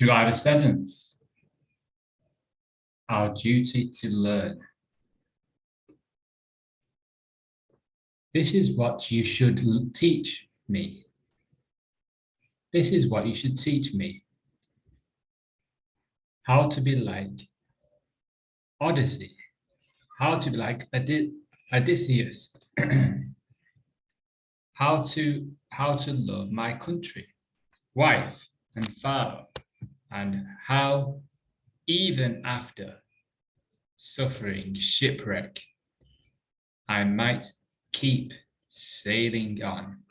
July the 7th, our duty to learn. This is what you should teach me. This is what you should teach me. How to be like Odyssey. How to be like Odysseus. How to love my country, wife and father, and how even after suffering shipwreck, I might keep sailing on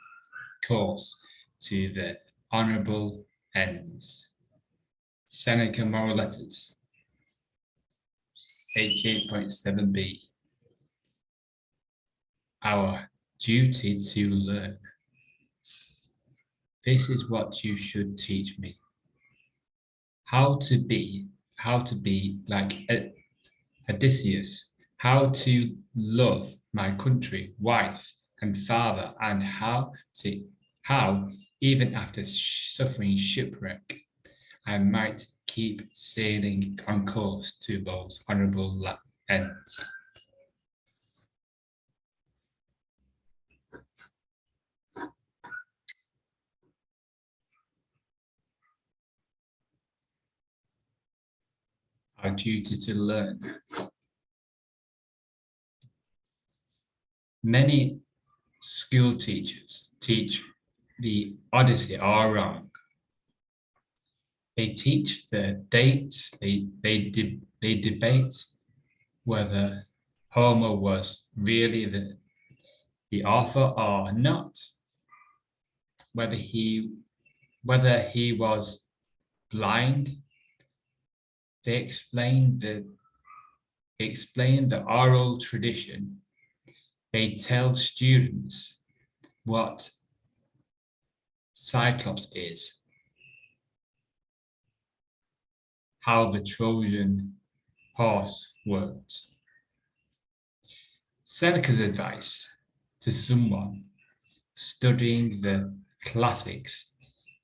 course to the honorable ends. Seneca Moral Letters, 88.7b. Our duty to learn. This is what you should teach me. How to be like Odysseus, how to love my country, wife and father, and how even after suffering shipwreck, I might keep sailing on course to those honorable ends. Our duty to learn. Many school teachers teach the Odyssey all wrong. They teach the dates, they debate whether Homer was really the author or not, whether he was blind. They explain the oral tradition. They tell students what Cyclops is, how the Trojan horse worked. Seneca's advice to someone studying the classics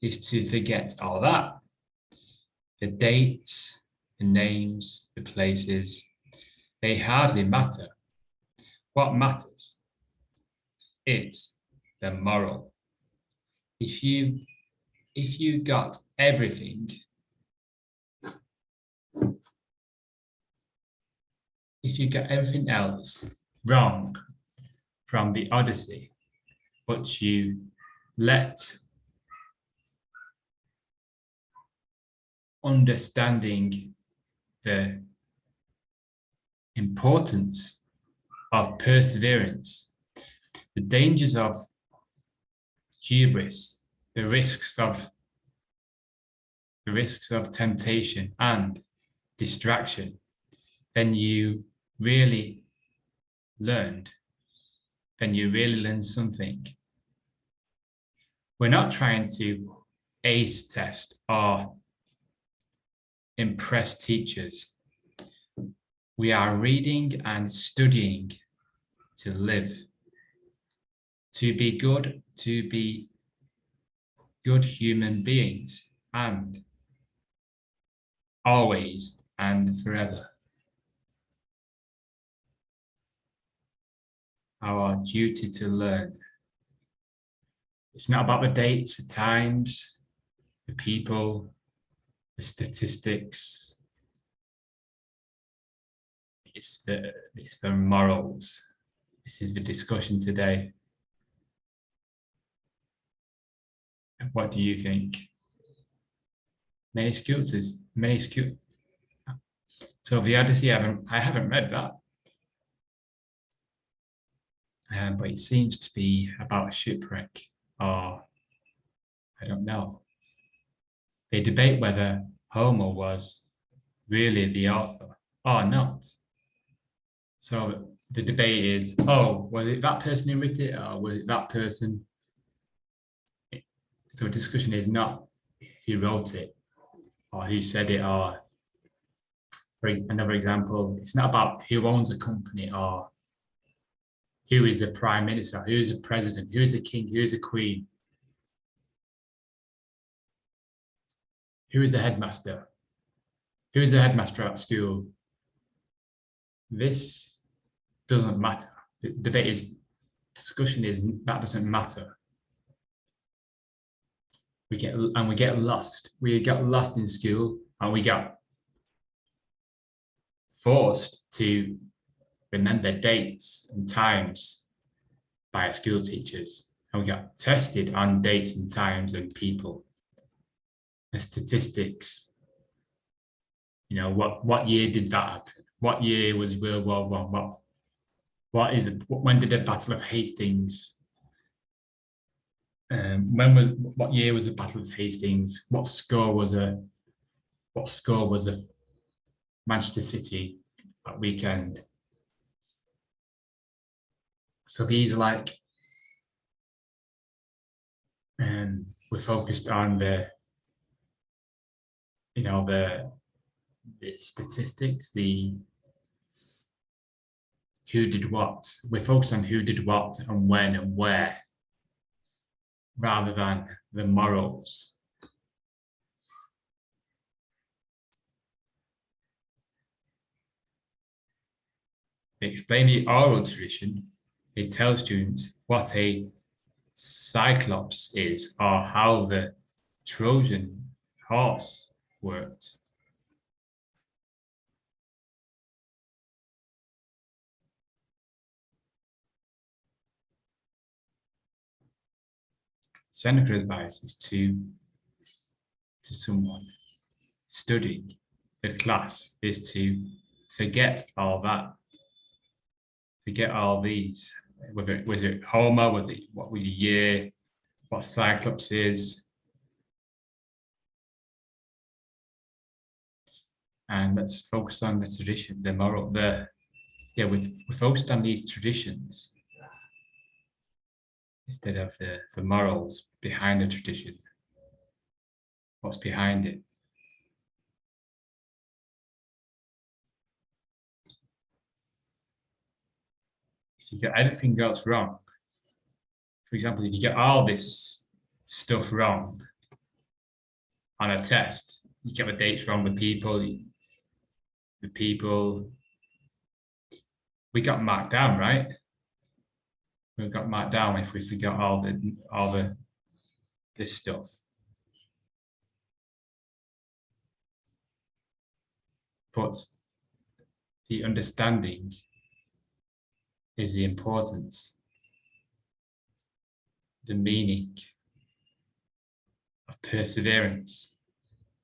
is to forget all that. The dates, the names, the places, they hardly matter. What matters is the moral. If you got everything, else wrong from the Odyssey, but you let understanding the importance of perseverance, the dangers of hubris, the risks of temptation and distraction, then you really learned something. We're not trying to ace test or impress teachers. We are reading and studying to live, to be good human beings, and always and forever. Our duty to learn. It's not about the dates, the times, the people, the statistics. It's the morals. This is the discussion today. What do you think? Many schools. So the Odyssey, I haven't read that. But it seems to be about shipwreck, or I don't know. They debate whether Homer was really the author or not. So the debate is, was it that person who wrote it, or was it that person? So the discussion is not who wrote it or who said it, or for another example, it's not about who owns a company or who is the prime minister, who is the president, who is the king, who is the queen. Who is the headmaster? Who is the headmaster at school? This doesn't matter. The debate is, discussion is, that doesn't matter. We get lost. We get lost in school, and we get forced to remember dates and times by our school teachers. And we got tested on dates and times and people and statistics. You know, what year did that happen? What year was World War One? When did the Battle of Hastings? What year was the Battle of Hastings? What score was a Manchester City that weekend? So these are like, we're focused on the statistics, the who did what. We're focused on who did what and when and where, rather than the morals. They explain the oral tradition. They tell students what a cyclops is, or how the Trojan horse worked. Seneca's advice is to someone studying the class is to forget all that. Forget all these. Was it Homer? What was the year? What Cyclops is? And let's focus on the tradition, the moral. We're focused on these traditions instead of the morals behind the tradition. What's behind it? If you get anything else wrong, for example, if you get all this stuff wrong on a test, you get the dates wrong, the people, we got marked down, right? We got marked down if we forgot all this stuff. But the understanding is the importance, the meaning of perseverance,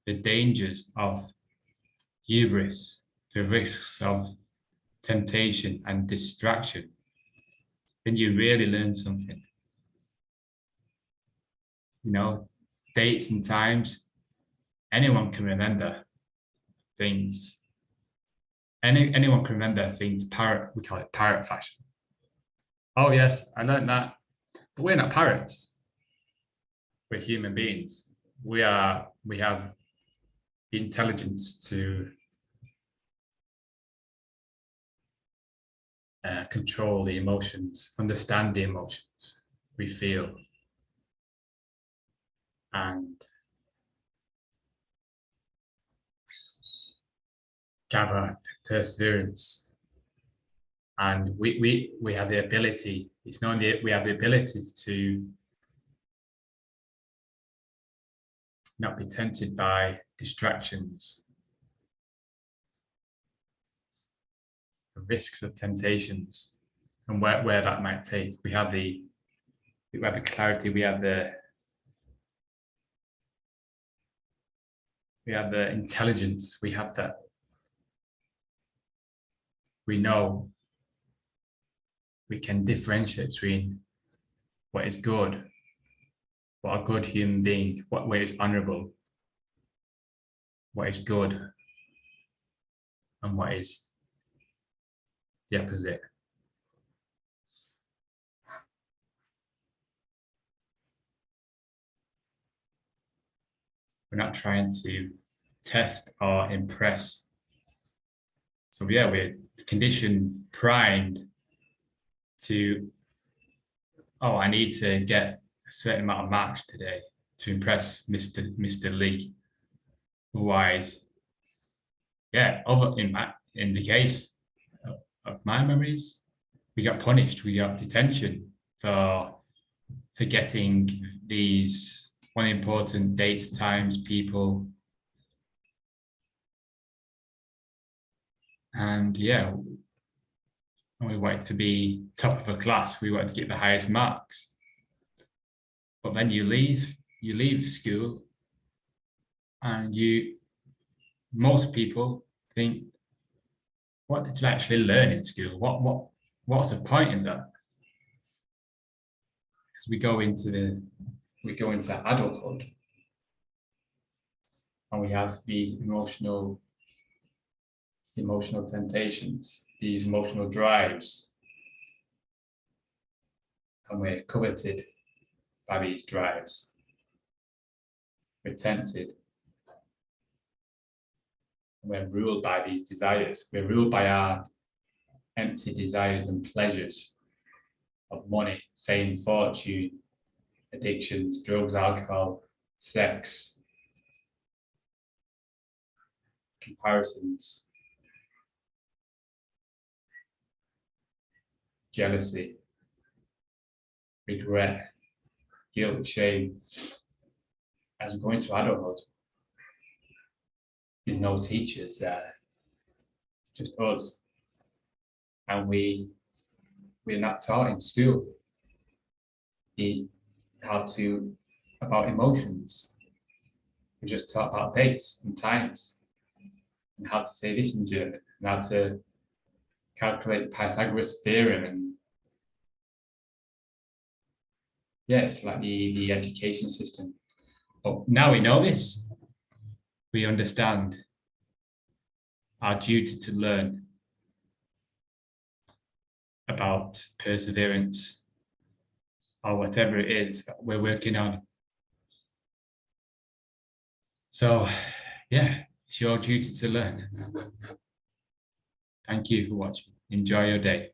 the dangers of hubris, the risks of temptation and distraction. Then you really learn something. You know, dates and times, anyone can remember things. Anyone can remember things, we call it parrot fashion. Oh yes, I learned that. But we're not parrots. We're human beings. We have the intelligence to control the emotions, understand the emotions we feel, and gather perseverance. And we have the ability, it's not only we have the abilities to not be tempted by distractions, the risks of temptations, and where that might take. We have the clarity, we have the intelligence, we have that. We know we can differentiate between what is good, what a good human being, what is honorable, what is good, and what is the opposite. We're not trying to test or impress. So yeah, we're conditioned, primed to, oh, I need to get a certain amount of marks today to impress Mr. Lee. Otherwise, yeah, in the case of my memories, we got punished. We got detention for forgetting these one important dates, times, people, and yeah, we wanted to be top of a class. We wanted to get the highest marks. But then you leave school, and most people think, what did you actually learn in school? What's the point in that? Because we go into adulthood, and we have these emotional temptations, these emotional drives, and we're coveted by these drives. We're tempted. We're ruled by these desires. We're ruled by our empty desires and pleasures of money, fame, fortune, addictions, drugs, alcohol, sex, comparisons, jealousy, regret, guilt, shame. As we go into adulthood, there's no teachers there. It's just us. And we're not taught in school about emotions. We're just taught about dates and times and how to say this in German and how to calculate Pythagoras theorem. And yeah, it's like the education system. But now we know this, we understand our duty to learn about perseverance or whatever it is that we're working on. So, yeah, it's your duty to learn. Thank you for watching. Enjoy your day.